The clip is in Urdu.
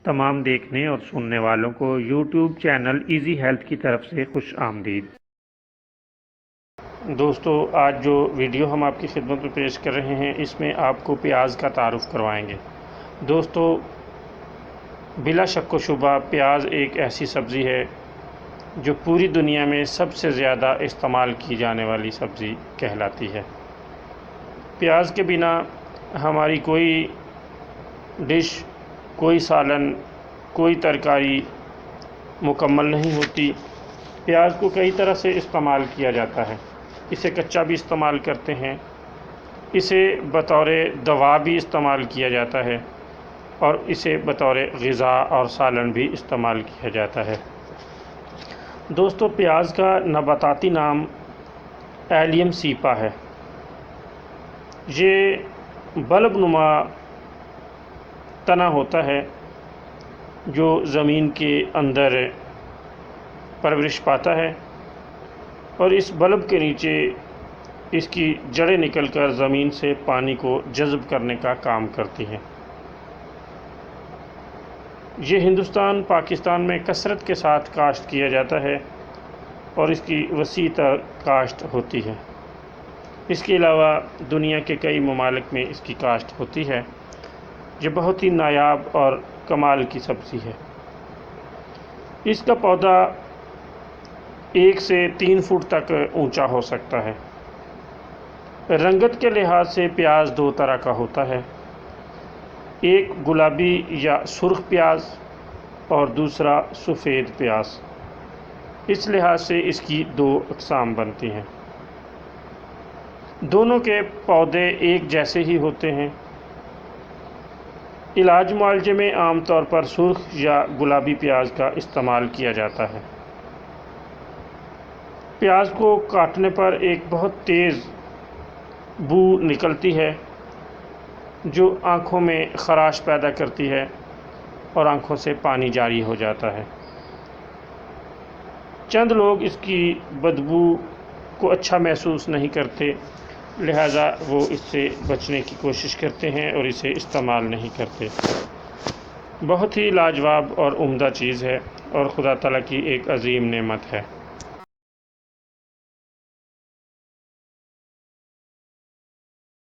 تمام دیکھنے اور سننے والوں کو یوٹیوب چینل ایزی ہیلتھ کی طرف سے خوش آمدید۔ دوستو، آج جو ویڈیو ہم آپ کی خدمت میں پیش کر رہے ہیں اس میں آپ کو پیاز کا تعارف کروائیں گے۔ دوستو، بلا شک و شبہ پیاز ایک ایسی سبزی ہے جو پوری دنیا میں سب سے زیادہ استعمال کی جانے والی سبزی کہلاتی ہے۔ پیاز کے بنا ہماری کوئی ڈش، کوئی سالن، کوئی ترکاری مکمل نہیں ہوتی۔ پیاز کو کئی طرح سے استعمال کیا جاتا ہے۔ اسے کچا بھی استعمال کرتے ہیں، اسے بطور دوا بھی استعمال کیا جاتا ہے اور اسے بطور غذا اور سالن بھی استعمال کیا جاتا ہے۔ دوستو، پیاز کا نباتاتی نام ایلیم سیپا ہے۔ یہ بلب نما تنا ہوتا ہے جو زمین کے اندر پرورش پاتا ہے اور اس بلب کے نیچے اس کی جڑیں نکل کر زمین سے پانی کو جذب کرنے کا کام کرتی ہیں۔ یہ ہندوستان، پاکستان میں کثرت کے ساتھ کاشت کیا جاتا ہے اور اس کی وسیع تر کاشت ہوتی ہے۔ اس کے علاوہ دنیا کے کئی ممالک میں اس کی کاشت ہوتی ہے۔ یہ بہت ہی نایاب اور کمال کی سبزی ہے۔ اس کا پودا 1 سے 3 فٹ تک اونچا ہو سکتا ہے۔ رنگت کے لحاظ سے پیاز 2 طرح کا ہوتا ہے، ایک گلابی یا سرخ پیاز اور دوسرا سفید پیاز۔ اس لحاظ سے اس کی 2 اقسام بنتی ہیں۔ دونوں کے پودے ایک جیسے ہی ہوتے ہیں۔ علاج معالجے میں عام طور پر سرخ یا گلابی پیاز کا استعمال کیا جاتا ہے۔ پیاز کو کاٹنے پر ایک بہت تیز بو نکلتی ہے جو آنکھوں میں خراش پیدا کرتی ہے اور آنکھوں سے پانی جاری ہو جاتا ہے۔ چند لوگ اس کی بدبو کو اچھا محسوس نہیں کرتے، لہٰذا وہ اس سے بچنے کی کوشش کرتے ہیں اور اسے استعمال نہیں کرتے۔ بہت ہی لاجواب اور عمدہ چیز ہے اور خدا تعالیٰ کی ایک عظیم نعمت ہے۔